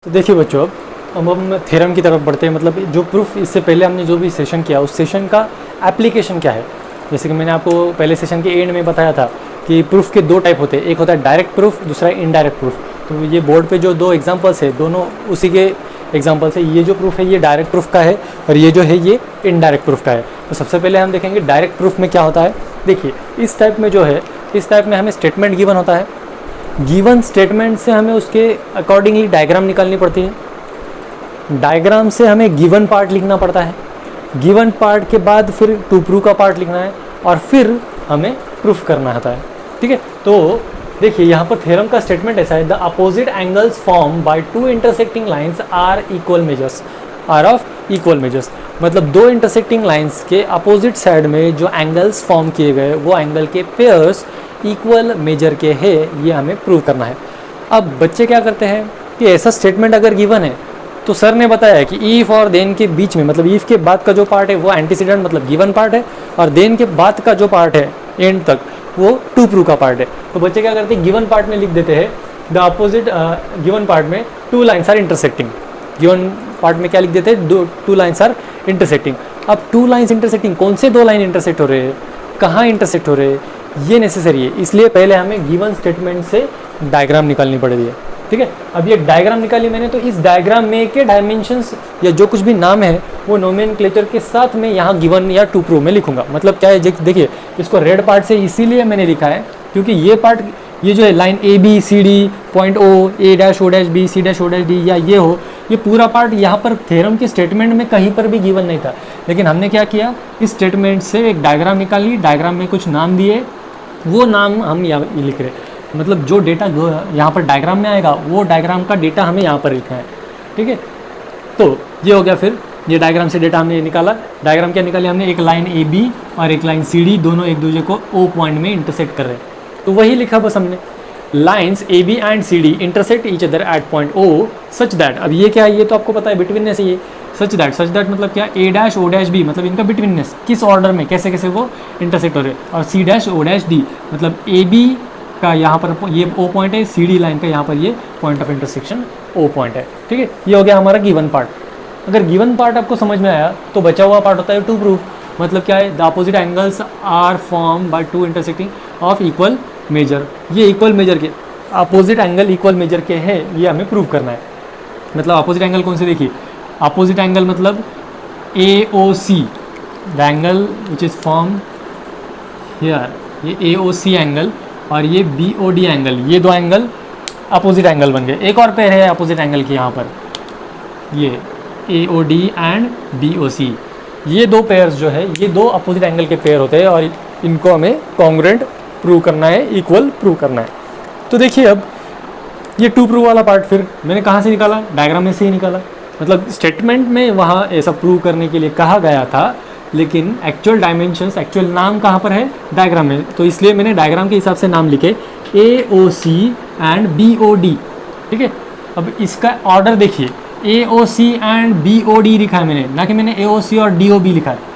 तो देखिए बच्चों, अब हम थ्योरम की तरफ बढ़ते हैं। मतलब जो प्रूफ इससे पहले हमने जो भी सेशन किया उस सेशन का एप्लीकेशन क्या है। जैसे कि मैंने आपको पहले सेशन के एंड में बताया था कि प्रूफ के दो टाइप होते हैं, एक होता है डायरेक्ट प्रूफ, दूसरा इनडायरेक्ट प्रूफ। तो ये बोर्ड पे जो दो एग्जांपल्स है दोनों उसी के एग्जांपल्स है। ये जो प्रूफ है ये डायरेक्ट प्रूफ का है और ये जो है ये इनडायरेक्ट प्रूफ का है। तो सबसे पहले हम देखेंगे डायरेक्ट प्रूफ में क्या होता है। देखिए इस टाइप में जो है, इस टाइप में हमें स्टेटमेंट गिवन होता है। गिवन स्टेटमेंट से हमें उसके अकॉर्डिंगली डायग्राम निकालनी पड़ती है। डायग्राम से हमें गिवन पार्ट लिखना पड़ता है। गिवन पार्ट के बाद फिर टू प्रूव का पार्ट लिखना है और फिर हमें प्रूफ करना होता है। ठीक है, तो देखिए यहाँ पर थ्योरम का स्टेटमेंट ऐसा है, the opposite angles form by two intersecting lines are equal measures, are of equal measures. मतलब दो इंटरसेक्टिंग लाइंस के अपोजिट साइड में जो एंगल्स फॉर्म किए गए वो एंगल के पेयर्स इक्वल मेजर के है, ये हमें प्रूव करना है। अब बच्चे क्या करते हैं कि ऐसा स्टेटमेंट अगर गिवन है तो सर ने बताया कि ईफ और देन के बीच में, मतलब ईफ के बाद का जो पार्ट है वो एंटीसीडेंट मतलब गिवन पार्ट है और देन के बाद का जो पार्ट है एंड तक वो टू प्रूव का पार्ट है। तो बच्चे क्या करते हैं, गिवन पार्ट में लिख देते हैं द अपोजिट, गिवन पार्ट में two lines are intersecting. Given part में क्या लिख देते हैं, टू लाइन्स आर इंटरसेक्टिंग। अब टू लाइन्स इंटरसेक्टिंग, कौन से दो लाइन इंटरसेक्ट हो रहे हैं, कहाँ इंटरसेक्ट हो रहे हैं, ये नेसेसरी है। इसलिए पहले हमें गिवन स्टेटमेंट से डायग्राम निकालनी पड़ती है। ठीक है, अब ये डायग्राम निकाली मैंने, तो इस डायग्राम में के डायमेंशंस या जो कुछ भी नाम है वो नोमेनक्लेचर के साथ में यहाँ गिवन या टू प्रूव में लिखूंगा। मतलब क्या है, देखिए इसको रेड पार्ट से इसीलिए मैंने लिखा है क्योंकि ये पार्ट, ये जो है line A B C D point O, A dash O dash B, C dash O dash D या ये हो, ये पूरा पार्ट यहाँ पर थ्योरम के स्टेटमेंट में कहीं पर भी गिवन नहीं था। लेकिन हमने क्या किया, इस स्टेटमेंट से एक डायग्राम निकाली, डायग्राम में कुछ नाम दिए, वो नाम हम यहाँ लिख रहे। मतलब जो डेटा यहाँ पर डायग्राम में आएगा वो डायग्राम का डेटा हमें यहाँ पर लिखना है। ठीक है, तो ये हो गया। फिर ये डायग्राम से डेटा हमने निकाला। डायग्राम क्या निकाली हमने, एक लाइन ए बी और एक लाइन सी डी, दोनों एक दूसरे को ओ पॉइंट में इंटरसेक्ट कर रहे हैं। तो वही लिखा बस हमने, lines A B and C D intersect each other at point O such that. अब ये क्या है, ये तो आपको पता है बिटवीननेस है ये। सच दैट मतलब क्या, ए डैश ओ डैश बी मतलब इनका बिटवीननेस किस ऑर्डर में कैसे कैसे वो इंटरसेक्ट हो रहे हैं। और C dash O dash D मतलब ए बी का यहाँ पर ये ओ पॉइंट है, सी डी लाइन का यहाँ पर ये point of intersection O point है। ठीक है, ये हो गया हमारा गिवन पार्ट। अगर गिवन पार्ट आपको समझ में आया तो बचा हुआ पार्ट होता है टू प्रूफ। मतलब क्या है, the opposite angles are form by two intersecting of equal measure. ये इक्वल मेजर के, अपोजिट एंगल इक्वल मेजर के हैं, ये हमें प्रूव करना है। मतलब अपोजिट एंगल कौन से, देखिए अपोजिट एंगल मतलब A O C, the angle which is form here, ये ए ओ सी एंगल और ये बी ओ डी एंगल, ये दो एंगल अपोजिट एंगल बन गए। एक और पेयर है अपोजिट एंगल की यहाँ पर, ये A O D and B O C, ये दो पेयर्स जो है ये दो अपोजिट एंगल के पेयर होते हैं और इनको हमें कॉन्ग्रुएंट प्रूव करना है, इक्वल प्रूव करना है। तो देखिए अब ये टू प्रूव वाला पार्ट फिर मैंने कहाँ से निकाला, डायग्राम में से ही निकाला। मतलब स्टेटमेंट में वहाँ ऐसा प्रूव करने के लिए कहा गया था, लेकिन एक्चुअल डायमेंशंस, एक्चुअल नाम कहाँ पर है, डायग्राम में। तो इसलिए मैंने डायग्राम के हिसाब से नाम लिखे ए O C and B O D. ठीक है, अब इसका ऑर्डर देखिए, ए O C and B O D लिखा है मैंने, ना कि मैंने ए ओ सी और डी ओ बी लिखा है।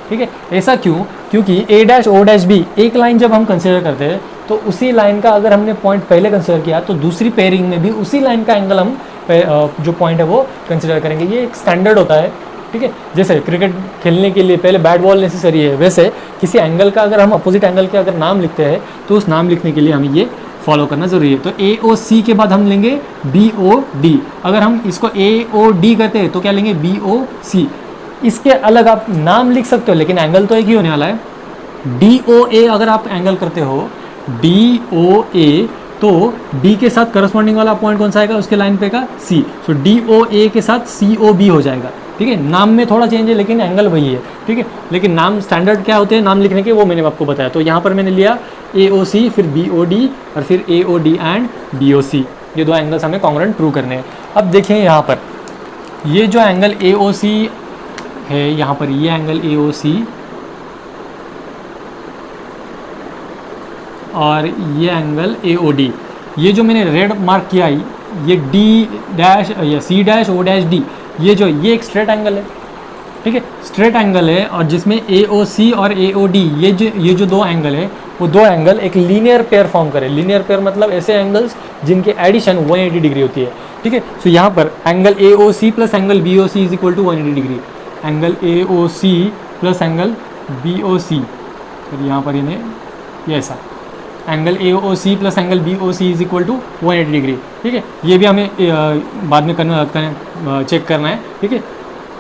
ठीक है, ऐसा क्यों, क्योंकि ए डैश ओ डैश बी एक लाइन जब हम कंसिडर करते हैं तो उसी लाइन का अगर हमने पॉइंट पहले कंसिडर किया तो दूसरी पेयरिंग में भी उसी लाइन का एंगल हम जो पॉइंट है वो कंसिडर करेंगे। ये एक स्टैंडर्ड होता है। ठीक है, जैसे क्रिकेट खेलने के लिए पहले बैट बॉल नेसेसरी है, वैसे किसी एंगल का अगर हम अपोजिट एंगल के अगर नाम लिखते हैं तो उस नाम लिखने के लिए हमें ये फॉलो करना ज़रूरी है। तो ए ओ सी के बाद हम लेंगे बी ओ डी। अगर हम इसको ए ओ डी करते हैं तो क्या लेंगे, बी ओ सी। इसके अलग आप नाम लिख सकते हो लेकिन एंगल तो एक ही होने वाला है। डी ओ ए अगर आप एंगल करते हो डी ओ ए, तो डी के साथ करस्पॉन्डिंग वाला पॉइंट कौन सा आएगा उसके लाइन पे का, सी। सो डी ओ ए के साथ सी ओ बी हो जाएगा। ठीक है, नाम में थोड़ा चेंज है लेकिन एंगल वही है। ठीक है, लेकिन नाम स्टैंडर्ड क्या होते हैं नाम लिखने के, वो मैंने आपको बताया। तो यहाँ पर मैंने लिया ए ओ सी, फिर बी ओ डी और फिर A O D and B O C. ये दो एंगल्स हमें कॉन्ग्रुएंट प्रूव करने हैं। अब देखिए यहाँ पर ये जो एंगल ए ओ सी है, यहाँ पर ये एंगल ए ओ सी और ये एंगल ए ओ डी, ये जो मैंने रेड मार्क किया ये डी डैश या C dash O dash D, ये एक स्ट्रेट एंगल है। ठीक है, स्ट्रेट एंगल है और जिसमें ए ओ सी और ए ओ डी ये जो दो एंगल है वो दो एंगल एक लीनियर पेयर फॉर्म करें। लीनियर पेयर मतलब ऐसे एंगल्स जिनके एडिशन 180 डिग्री होती है, ठीक है। सो यहाँ पर angle AOC plus angle BOC is equal to 180 degree. Angle AOC plus angle BOC, तो यहाँ पर इन्हें ये ऐसा angle AOC plus angle BOC is equal to 180 degree, ठीक है। ये भी हमें बाद में चेक करना है, ठीक है।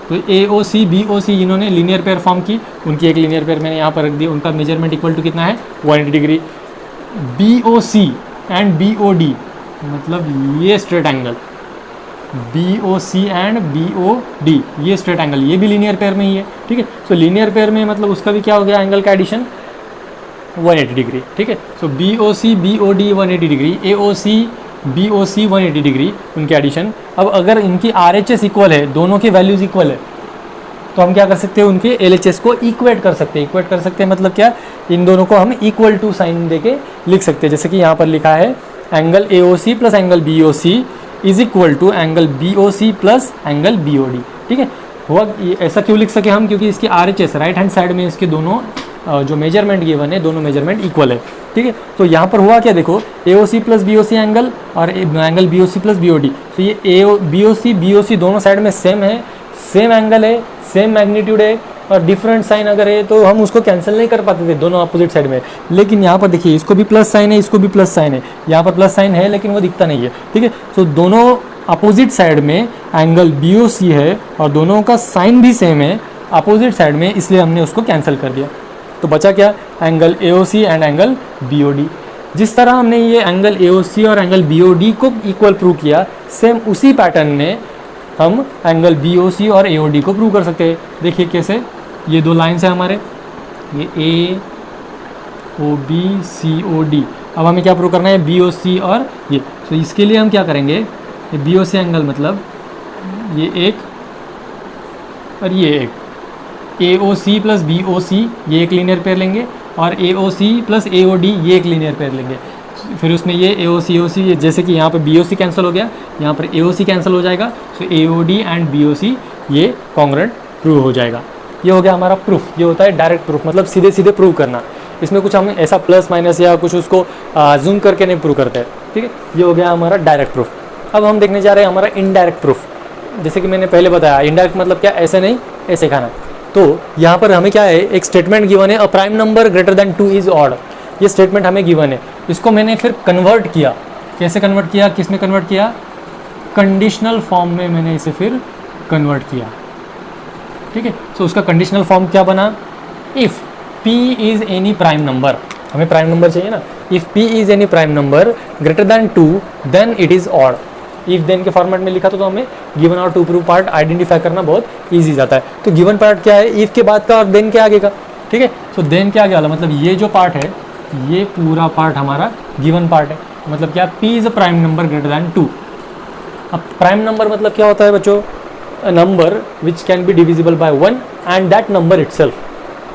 तो AOC BOC इन्होंने लीनियर पेयर फॉर्म की, उनकी एक लीनियर पेयर मैंने यहाँ पर रख दी, उनका मेजरमेंट इक्वल टू कितना है 180 डिग्री। BOC एंड BOD मतलब ये straight angle, BOC and BOD ये स्ट्रेट एंगल, ये भी लीनियर पेयर में ही है, ठीक है। सो लीनियर पेयर में मतलब उसका भी क्या हो गया एंगल का एडिशन 180 डिग्री, ठीक है। सो BOC BOD 180 degree, AOC BOC 180 degree उनके एडिशन। अब अगर इनकी RHS इक्वल है, दोनों की वैल्यूज इक्वल है, तो हम क्या कर सकते हैं उनके LHS को इक्वेट कर सकते हैं। इक्वेट कर सकते हैं मतलब क्या, इन दोनों को हम इक्वल टू साइन देके लिख सकते हैं। जैसे कि यहाँ पर लिखा है angle AOC plus angle BOC is equal to angle BOC plus angle BOD, ठीक है। हुआ ऐसा क्यों लिख सके हम, क्योंकि इसकी RHS राइट हैंड साइड में इसके दोनों जो मेजरमेंट गिवन है दोनों मेजरमेंट इक्वल है, ठीक है। तो यहाँ पर हुआ क्या देखो, AOC प्लस BOC एंगल और एंगल BOC प्लस BOD, तो ये BOC BOC दोनों साइड में सेम है, सेम एंगल है, सेम मैग्नीट्यूड है, और डिफरेंट साइन अगर है तो हम उसको कैंसिल नहीं कर पाते थे दोनों अपोजिट साइड में। लेकिन यहाँ पर देखिए इसको भी प्लस साइन है, इसको भी प्लस साइन है, यहाँ पर प्लस साइन है लेकिन वो दिखता नहीं है, ठीक है। तो दोनों अपोजिट साइड में एंगल BOC है और दोनों का साइन भी सेम है अपोजिट साइड में, इसलिए हमने उसको कैंसिल कर दिया। तो बचा क्या, angle AOC and angle BOD। जिस तरह हमने ये एंगल AOC और एंगल BOD को इक्वल प्रूव किया, सेम उसी पैटर्न में हम एंगल BOC और AOD को प्रूव कर सकते हैं। देखिए कैसे, ये दो लाइन्स हैं हमारे, ये AOB COD। अब हमें क्या प्रूव करना है, BOC और ये। तो इसके लिए हम क्या करेंगे, ये BOC एंगल मतलब ये एक और ये एक, AOC प्लस BOC ये एक लीनियर पेयर लेंगे, और AOC प्लस AOD ये एक लीनियर पेयर लेंगे। फिर उसमें ये AOC ये जैसे कि यहाँ पर BOC कैंसिल हो गया, यहाँ पर AOC कैंसिल हो जाएगा, सो AOD एंड BOC ये कॉन्ग्रुएंट प्रूव हो जाएगा। ये हो गया हमारा प्रूफ। ये होता है डायरेक्ट प्रूफ, मतलब सीधे सीधे प्रूव करना। इसमें कुछ हम ऐसा प्लस माइनस या कुछ उसको जूम करके नहीं प्रूव करते हैं, ठीक है। ये हो गया हमारा डायरेक्ट प्रूफ। अब हम देखने जा रहे हैं हमारा इनडायरेक्ट प्रूफ। जैसे कि मैंने पहले बताया, इनडायरेक्ट मतलब क्या, ऐसे नहीं ऐसे खाना। तो यहाँ पर हमें क्या है, एक स्टेटमेंट गिवन है, a prime number greater than 2 is odd. ये स्टेटमेंट हमें गिवन है, इसको मैंने फिर कन्वर्ट किया। कैसे कन्वर्ट किया, किस में कन्वर्ट किया, कंडीशनल फॉर्म में मैंने इसे फिर कन्वर्ट किया, ठीक है। सो उसका कंडीशनल फॉर्म क्या बना, if P is any prime number, हमें प्राइम नंबर चाहिए ना, if P is any prime number greater than 2 then it is odd. If then के फॉर्मेट में लिखा तो हमें गिवन और टू प्रूव पार्ट आइडेंटिफाई करना बहुत ईजी जाता है। तो गिवन पार्ट क्या है, इफ के बाद का और देन के आगे का, ठीक है। सो देन के आगे वाला मतलब ये जो पार्ट है, ये पूरा पार्ट हमारा गिवन पार्ट है। मतलब क्या, P is a prime number greater than 2। अब प्राइम नंबर मतलब क्या होता है बच्चों, a number which can be divisible by 1 and that number itself,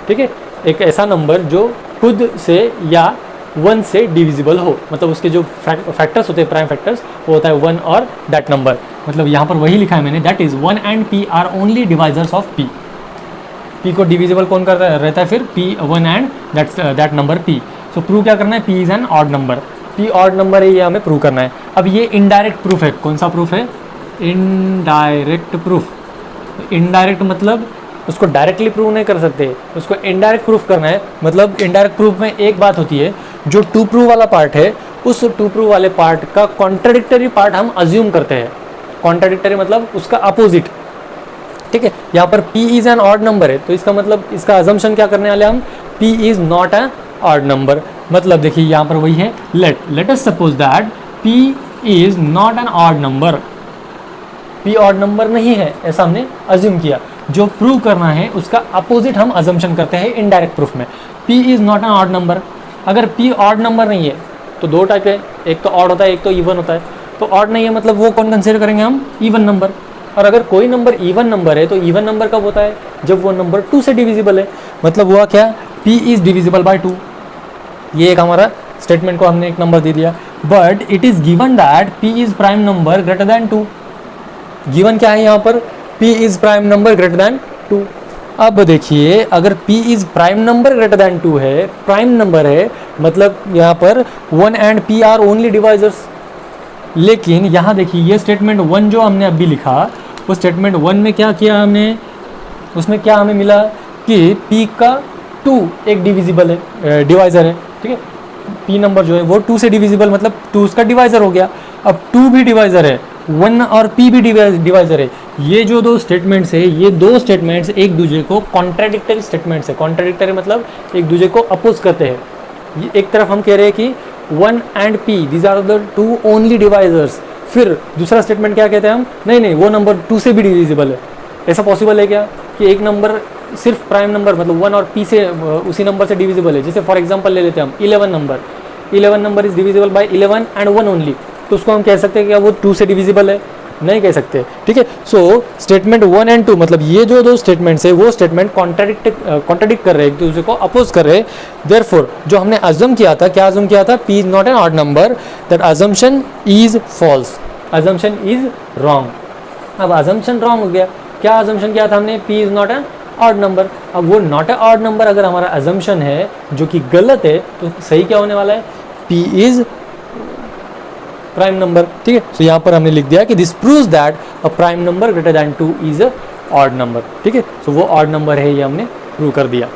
ठीक है। एक ऐसा नंबर जो खुद से या 1 से डिविजिबल हो, मतलब उसके जो फैक्टर्स होते हैं प्राइम फैक्टर्स, वो होता है 1 और दैट नंबर। मतलब यहाँ पर वही लिखा है मैंने, that is 1 and P are only divisors of P। P को डिविजिबल कौन करता रहता है फिर, P 1 and that number P। So prove क्या करना है, P is an odd number, P odd number है, ये हमें प्रूव करना है। अब ये इनडायरेक्ट प्रूफ है। कौन सा प्रूफ है, इनडायरेक्ट प्रूफ। इनडायरेक्ट मतलब उसको डायरेक्टली प्रूव नहीं कर सकते, उसको इनडायरेक्ट प्रूफ करना है। मतलब इनडायरेक्ट प्रूफ में एक बात होती है, जो टू प्रूव वाला पार्ट है, उस टू प्रूव वाले पार्ट का कॉन्ट्राडिक्टरी पार्ट हम अज्यूम करते हैं। कॉन्ट्राडिक्टरी मतलब उसका अपोजिट, ठीक है। यहाँ पर P is an odd number है, तो इसका मतलब इसका अजम्पशन क्या करने वाले हम, P is not an odd number. मतलब देखिए यहाँ पर वही है, let us suppose that P is not an odd number. P odd number नहीं है ऐसा हमने अज्यूम किया। जो प्रूव करना है उसका अपोजिट हम अजम्पशन करते हैं इनडायरेक्ट प्रूफ में। P is not an odd number. अगर P ऑड नंबर नहीं है तो दो टाइप है, एक तो ऑड होता है, एक तो इवन होता है। तो ऑड नहीं है मतलब वो कौन कंसिडर करेंगे हम, इवन नंबर। और अगर कोई नंबर इवन नंबर है तो इवन नंबर कब होता है, जब वो नंबर 2 से डिविजिबल है। मतलब हुआ क्या, P इज़ डिविजिबल बाय 2। ये एक हमारा स्टेटमेंट को हमने एक नंबर दे दिया। But it is given that P is prime number greater than 2। Given क्या है यहाँ पर, P is prime number greater than 2। अब देखिए अगर p is prime number greater than 2 है, प्राइम नंबर है, मतलब यहाँ पर 1 and p are only divisors. लेकिन यहाँ देखिए ये स्टेटमेंट 1 जो हमने अभी लिखा, उस स्टेटमेंट 1 में क्या किया हमने, उसमें क्या हमें मिला कि p का 2 एक डिविजिबल है, डिवाइज़र है, ठीक है। p नंबर जो है वो 2 से डिविजिबल, मतलब 2 उसका डिवाइज़र हो गया। अब 2 भी डिवाइज़र है, 1 और p भी डिवाइज़र है। ये जो दो स्टेटमेंट्स है, ये दो स्टेटमेंट्स एक दूसरे को कॉन्ट्राडिक्टरी स्टेटमेंट्स है। कॉन्ट्राडिक्टरी मतलब एक दूसरे को अपोज करते हैं। ये एक तरफ हम कह रहे हैं कि 1 and p these are the 2 only divisors, फिर दूसरा स्टेटमेंट क्या कहते हैं हम, नहीं नहीं वो नंबर 2 से भी डिविजिबल है। ऐसा पॉसिबल है क्या कि एक नंबर सिर्फ प्राइम नंबर मतलब 1 और p से उसी नंबर से डिविजिबल है? जैसे फॉर एग्जांपल ले लेते हैं हम 11 number is divisible by 11 and 1 only, तो उसको हम कह सकते हैं कि वो 2 से डिविजिबल है? नहीं कह सकते, ठीक है। सो स्टेटमेंट 1 एंड 2 मतलब ये जो दो स्टेटमेंट्स है वो स्टेटमेंट कॉन्ट्राडिक्ट कर रहे हैं, एक दूसरे को अपोज कर रहे हैं। देयरफॉर जो हमने अज्यूम किया था, क्या अज्यूम किया था, p is not an odd number, that assumption is false, assumption is wrong. अब अजम्पशन रॉन्ग हो गया, क्या अजम्पशन किया था हमने, p is not an odd number. अब वो नॉट ए ऑड नंबर अगर हमारा अजम्पशन है जो कि गलत है, तो सही क्या होने वाला है, p इज प्राइम नंबर, ठीक है। तो यहाँ पर हमने लिख दिया कि this proves that a prime number greater than 2 is a odd number, ठीक है। सो वो ऑड नंबर है, ये हमने प्रूव कर दिया,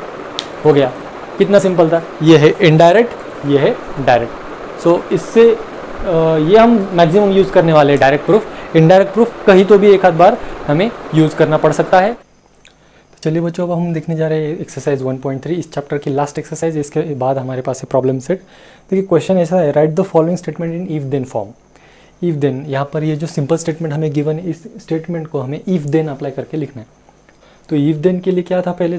हो गया। कितना सिंपल था। ये है इनडायरेक्ट, ये है डायरेक्ट। सो इससे ये हम मैक्सिमम यूज़ करने वाले हैं डायरेक्ट प्रूफ। इनडायरेक्ट प्रूफ कहीं तो भी एक आध बार हमें यूज़ करना पड़ सकता है। तो चलिए बच्चों, अब हम देखने जा रहे हैं एक्सरसाइज 1.3, इस चैप्टर की लास्ट एक्सरसाइज। इसके बाद हमारे पास है प्रॉब्लम सेट। देखिए क्वेश्चन ऐसा है, write the following statement in if then form. If then, यहाँ पर ये जो सिंपल स्टेटमेंट हमें गिवन है, इस स्टेटमेंट को हमें इफ देन अप्लाई करके लिखना है। तो इफ देन के लिए क्या था, पहले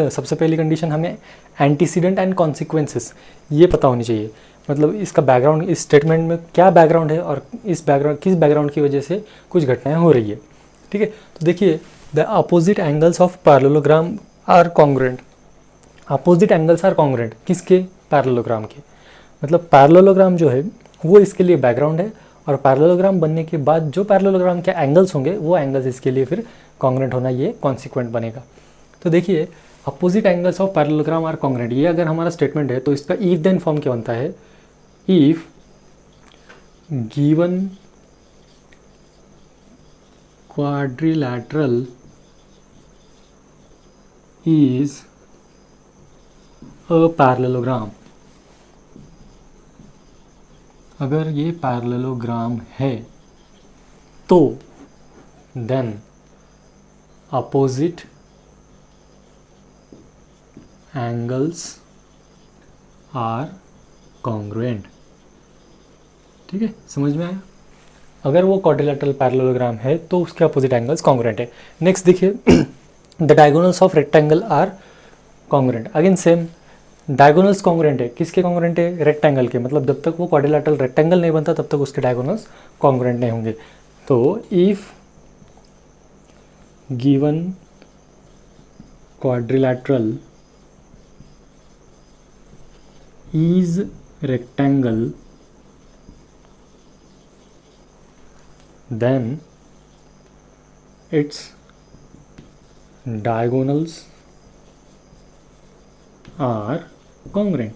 सबसे पहली कंडीशन हमें एंटीसीडेंट एंड कॉन्सिक्वेंसेस ये पता होनी चाहिए। मतलब इसका बैकग्राउंड, इस स्टेटमेंट में क्या बैकग्राउंड है और इस बैकग्राउंड, किस बैकग्राउंड की वजह से कुछ घटनाएं हो रही है, ठीक है। तो देखिए the opposite angles of parallelogram are congruent. Opposite angles are congruent किसके, पैरेललोग्राम के। मतलब पैरेललोग्राम जो है वो इसके लिए बैकग्राउंड है, और पैरेललोग्राम बनने के बाद जो पैरेललोग्राम के एंगल्स होंगे वो एंगल्स इसके लिए फिर कॉन्ग्रुएंट होना, ये कॉन्सिक्वेंट बनेगा। तो देखिए opposite angles of parallelogram are congruent, ये अगर हमारा स्टेटमेंट है तो इसका इफ देन फॉर्म क्या बनता है, if given quadrilateral is a parallelogram, अगर ये पैरेललोग्राम है तो then opposite angles are congruent, ठीक है, समझ में आया। अगर वो क्वाड्रिलेटरल पैरेललोग्राम है तो उसके अपोजिट एंगल्स कॉन्ग्रुएंट है। नेक्स्ट देखिए the diagonals of rectangle are congruent. Again same, diagonals congruent है, किसके कॉन्ग्रुएंट है, रेक्टेंगल के। मतलब जब तक वो क्वाड्रिलेटरल रेक्टेंगल नहीं बनता तब तक उसके डायगोनल्स कॉन्ग्रुएंट नहीं होंगे। तो if given quadrilateral is rectangle then its diagonals are congruent।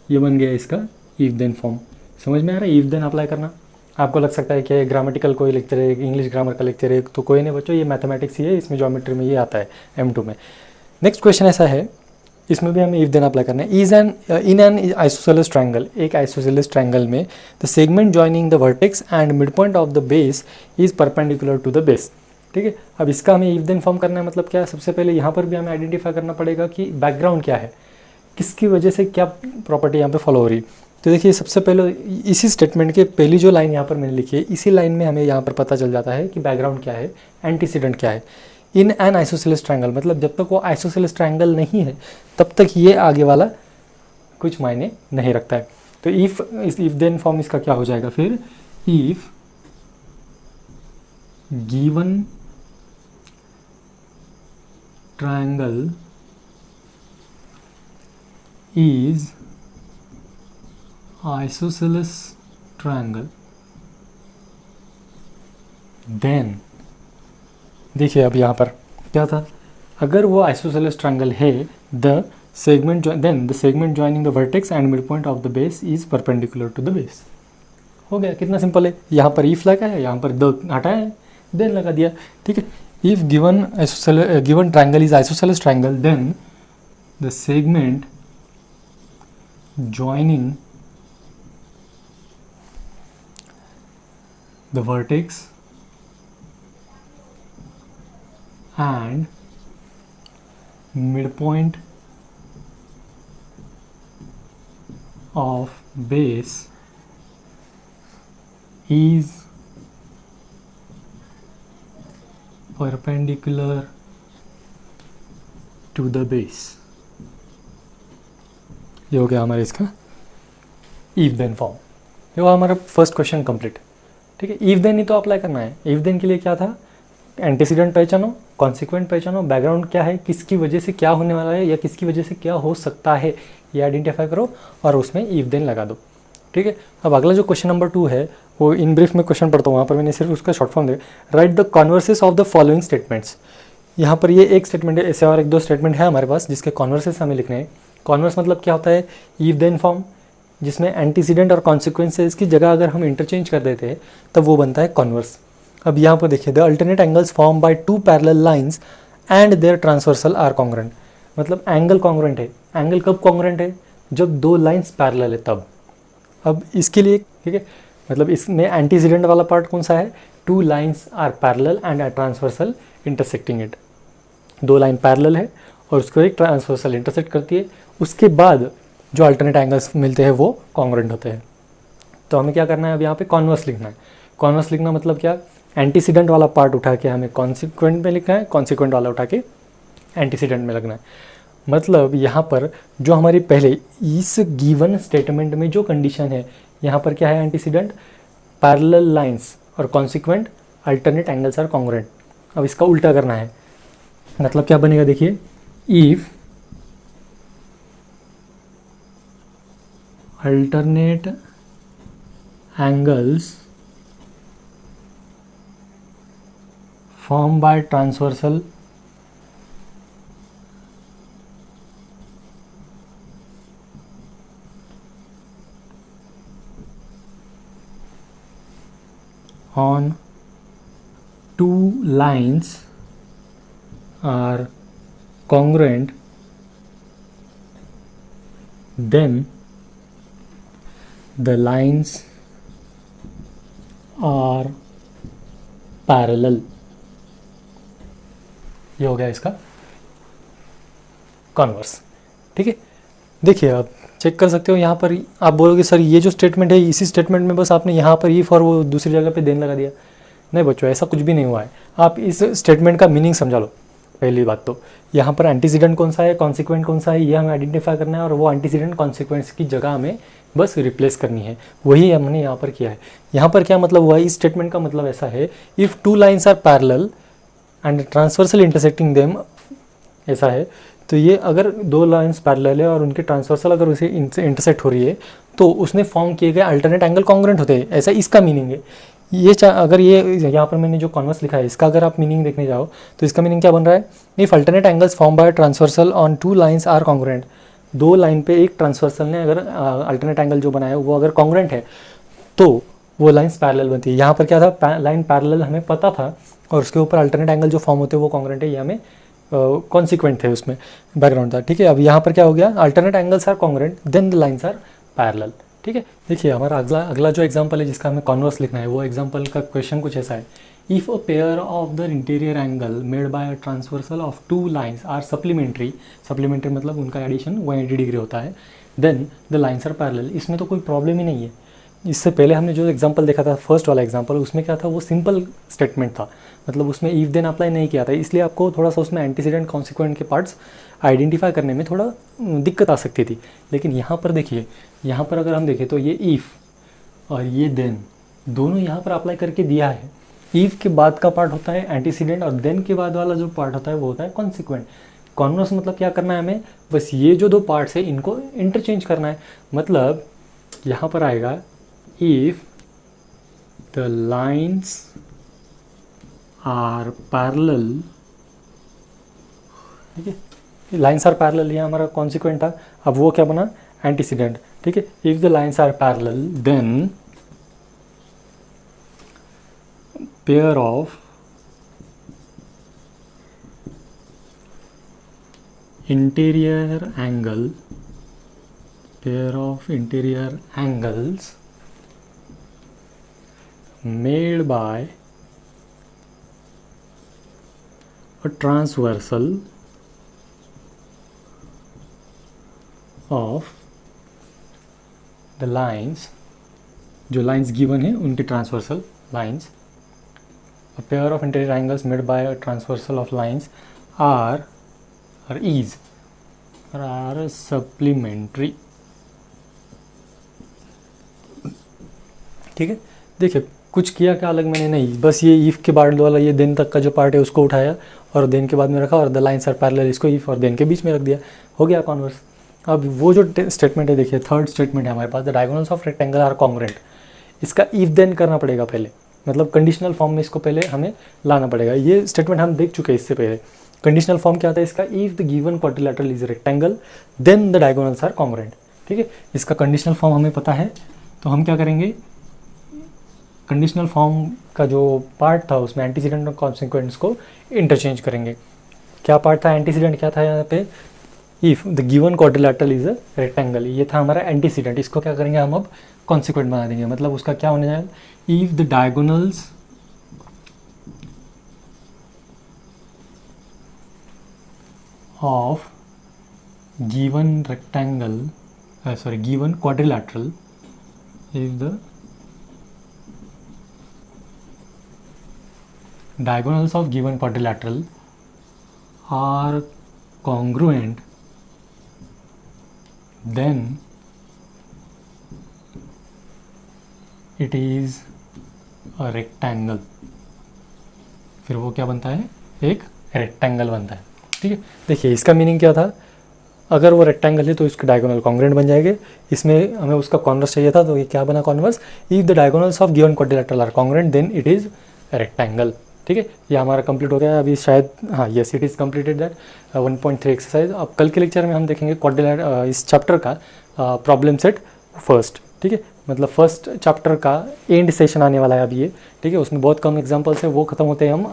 ये बन गया इसका इफ देन फॉर्म। समझ में आ रहा है इफ देन अप्लाई करना। आपको लग सकता है कि ग्रामेटिकल कोई लिखते रहे, इंग्लिश ग्रामर का लिखते रहे, तो कोई नहीं बच्चों, ये मैथमेटिक्स ही है, इसमें ज्योमेट्री में ये आता है M2 में। नेक्स्ट क्वेश्चन ऐसा है, इसमें भी हमें इफ देन अप्लाई करना है। Is an in an isosceles triangle, एक आइसोसेलेस ट्रायंगल में the segment joining the vertex and mid point of the base is perpendicular to the base, ठीक है। अब इसका हमें इफ देन फॉर्म करना है, मतलब क्या है, सबसे पहले यहाँ पर भी हमें आइडेंटिफाई करना पड़ेगा कि बैकग्राउंड क्या है, किसकी वजह से क्या प्रॉपर्टी यहाँ पे फॉलो हो रही। तो देखिए सबसे पहले इसी स्टेटमेंट के पहली जो लाइन यहाँ पर मैंने लिखी है, इसी लाइन में हमें यहाँ पर पता चल जाता है कि बैकग्राउंड क्या है, एंटीसीडेंट क्या है। इन एन आइसोसेलेस ट्रायंगल, मतलब जब तक वो आइसोसेलेस ट्रायंगल नहीं है तब तक ये आगे वाला कुछ मायने नहीं रखता है। तो इफ देन फॉर्म इसका क्या हो जाएगा फिर, if given triangle is isosceles triangle then, देखिए अब यहाँ पर क्या था, अगर वो आइसोसेलेस ट्रायंगल है, the segment joining the vertex and mid point of the base is perpendicular to the base. हो गया, कितना सिंपल है। यहाँ पर इफ लगा है, यहाँ पर द हटाया है, देन लगा दिया। ठीक है, if given triangle is isosceles triangle, then the segment joining the vertex and midpoint of base is perpendicular to the base। ये हो गया हमारा इसका इफ देन फॉर्म। ये हुआ हमारा फर्स्ट क्वेश्चन कंप्लीट। ठीक है, इफ देन ही तो अप्लाई करना है। इफ देन के लिए क्या था, एंटीसीडेंट पहचानो, कॉन्सिक्वेंट पहचानो, बैकग्राउंड क्या है, किसकी वजह से क्या होने वाला है या किसकी वजह से क्या हो सकता है, ये आइडेंटिफाई करो और उसमें इफ देन लगा दो। ठीक है, अब अगला जो क्वेश्चन नंबर 2 है वो इन ब्रीफ में क्वेश्चन पढ़ता हूँ, वहाँ पर मैंने सिर्फ उसका शॉर्ट फॉर्म दे, write the converses of the following statements. यहाँ पर ये एक स्टेटमेंट है, ऐसे और एक दो स्टेटमेंट है हमारे पास जिसके कॉन्वर्सेस हमें लिखने हैं। कॉन्वर्स मतलब क्या होता है, इफ देन फॉर्म, जिसमें एंटीसीडेंट और कॉन्सिक्वेंसेस की जगह अगर हम इंटरचेंज कर देते हैं तब वो बनता है कॉन्वर्स। अब यहाँ पर देखिए, the alternate angles form by two parallel lines and their transversal are congruent. मतलब एंगल कॉन्ग्रेंट है। एंगल कब कॉन्ग्रेंट है, जब दो लाइंस पैरेलल है तब। अब इसके लिए ठीक है, मतलब इसमें एंटीसीडेंट वाला पार्ट कौन सा है, two lines are parallel and a transversal intersecting it. दो लाइन पैरेलल है और उसको एक ट्रांसवर्सल इंटरसेक्ट करती है, उसके बाद जो अल्टरनेट एंगल्स मिलते हैं वो कॉन्ग्रेंट होते हैं। तो हमें क्या करना है, अब यहाँ पे कॉन्वर्स लिखना है। कॉन्वर्स लिखना मतलब क्या, एंटीसीडेंट वाला पार्ट उठा के हमें कॉन्सिक्वेंट में लिखना है, कॉन्सिक्वेंट वाला उठा के एंटीसीडेंट में लगना है। मतलब यहाँ पर जो हमारी पहले इस गिवन स्टेटमेंट में जो कंडीशन है, यहाँ पर क्या है, एंटीसीडेंट, पैरेलल लाइंस और consequent alternate angles are congruent. अब इसका उल्टा करना है, मतलब क्या बनेगा देखिए, if alternate angles formed by transversal on two lines are congruent, then the lines are parallel। ये हो गया इसका कॉन्वर्स। ठीक है, देखिए आप चेक कर सकते हो, यहाँ पर आप बोलोगे सर ये जो स्टेटमेंट है इसी स्टेटमेंट में बस आपने यहाँ पर इफ और वो दूसरी जगह पे देन लगा दिया। नहीं बच्चों, ऐसा कुछ भी नहीं हुआ है। आप इस स्टेटमेंट का मीनिंग समझा लो। पहली बात तो यहाँ पर एंटीसीडेंट कौन सा है, कॉन्सिक्वेंट कौन सा है, ये हमें आइडेंटिफाई करना है और वो एंटीसीडेंट कॉन्सिक्वेंस की जगह हमें बस रिप्लेस करनी है। वही हमने यहाँ पर किया है। यहाँ पर क्या मतलब हुआ, इस स्टेटमेंट का मतलब ऐसा है, if two lines are parallel and transversal intersecting them, ऐसा है। तो ये अगर दो लाइन्स पैरेलल है और उनके ट्रांसवर्सल अगर उसे इंटरसेक्ट हो रही है तो उसने फॉर्म किए गए अल्टरनेट एंगल कॉन्ग्रेंट होते हैं, ऐसा इसका मीनिंग है। ये अगर ये यहाँ पर मैंने जो कॉन्वर्स लिखा है इसका अगर आप मीनिंग देखने जाओ तो इसका मीनिंग क्या बन रहा है, if alternate angles form by transversal on two lines are congruent. दो लाइन पे एक ट्रांसवर्सल ने अगर अल्टरनेट एंगल जो बनाया वो अगर कॉन्ग्रेंट है तो वो लाइन्स पैरेलल बनती है। यहाँ पर क्या था, लाइन पैरेलल हमें पता था और उसके ऊपर अल्टरनेट एंगल जो फॉर्म होते हैं वो कॉन्ग्रेंट है, ये हमें कॉन्सिक्वेंट थे, उसमें बैकग्राउंड था। ठीक है, अब यहाँ पर क्या हो गया, alternate angles are congruent then the lines are parallel. ठीक है, देखिए हमारा अगला जो एग्जांपल है जिसका हमें कॉन्वर्स लिखना है, वो एग्जांपल का क्वेश्चन कुछ ऐसा है, if a pair of the interior angle made by a transversal of two lines are supplementary मतलब उनका एडिशन 180 डिग्री होता है, then the lines are parallel. इसमें तो कोई प्रॉब्लम ही नहीं है। इससे पहले हमने जो एग्जांपल देखा था फर्स्ट वाला एग्जांपल, उसमें क्या था, वो सिंपल स्टेटमेंट था, मतलब उसमें इफ देन अप्लाई नहीं किया था, इसलिए आपको थोड़ा सा उसमें एंटीसीडेंट कॉन्सिक्वेंट के पार्ट्स आइडेंटिफाई करने में थोड़ा दिक्कत आ सकती थी। लेकिन यहाँ पर देखिए, यहाँ पर अगर हम देखें तो ये इफ़ और ये देन दोनों यहाँ पर अप्लाई करके दिया है। इफ़ के बाद का पार्ट होता है एंटीसीडेंट और देन के बाद वाला जो पार्ट होता है वो होता है कॉन्सिक्वेंट। कॉन्वर्स मतलब क्या करना है हमें, बस ये जो दो पार्ट्स है इनको इंटरचेंज करना है। मतलब यहाँ पर आएगा if the lines are parallel ठीक है। लाइन्स आर पैरेलल ये हमारा कॉन्सिक्वेंट था, अब वो क्या बना, एंटीसीडेंट। ठीक है, if the lines are parallel then pair of interior angle, pair of interior angles made by a transversal of the lines, जो lines given है उनके transversal lines, a pair of interior angles made by a transversal of lines are supplementary. ठीक है, देखिए कुछ किया क्या अलग मैंने नहीं, बस ये ईफ के बाद वाला ये देन तक का जो पार्ट है उसको उठाया और देन के बाद में रखा और द लाइन्स आर पैरेलल इसको ईफ और देन के बीच में रख दिया, हो गया कॉन्वर्स। अब वो जो स्टेटमेंट है, देखिए थर्ड स्टेटमेंट है हमारे पास, the diagonals of rectangle are congruent. इसका ईफ देन करना पड़ेगा पहले, मतलब कंडीशनल फॉर्म में इसको पहले हमें लाना पड़ेगा। ये स्टेटमेंट हम देख चुके हैं इससे पहले। कंडीशनल फॉर्म क्या आता है इसका, if the given quadrilateral is rectangle then the diagonals are congruent. ठीक है, इसका कंडीशनल फॉर्म हमें पता है, तो हम क्या करेंगे, कंडीशनल फॉर्म का जो पार्ट था उसमें एंटीसीडेंट और कॉन्सिक्वेंस को इंटरचेंज करेंगे। क्या पार्ट था, एंटीसीडेंट क्या था यहाँ पे, if the given quadrilateral is a rectangle, ये था हमारा एंटीसीडेंट। इसको क्या करेंगे हम अब कॉन्सिक्वेंट बना देंगे, मतलब उसका क्या होने जाएगा, if the diagonals of given rectangle given quadrilateral, if the diagonals of given quadrilateral are congruent then it is a rectangle। फिर वो क्या बनता है, एक रेक्टेंगल बनता है। ठीक है, देखिए इसका मीनिंग क्या था, अगर वो रेक्टेंगल है तो इसके डायगोनल कॉन्ग्रुएंट बन जाएंगे। इसमें हमें उसका कॉन्वर्स चाहिए था, तो ये क्या बना converse, if the diagonals of given quadrilateral are congruent then it is rectangle. ठीक है, ये हमारा कंप्लीट हो गया अभी शायद, हाँ yes it is completed that 1.3 exercise. अब कल के लेक्चर में हम देखेंगे क्वाड्रिलेटरल इस चैप्टर का प्रॉब्लम सेट फर्स्ट। ठीक है, मतलब फर्स्ट चैप्टर का एंड सेशन आने वाला है अभी ये। ठीक है, उसमें बहुत कम एग्जाम्पल्स है, वो खत्म होते हैं हम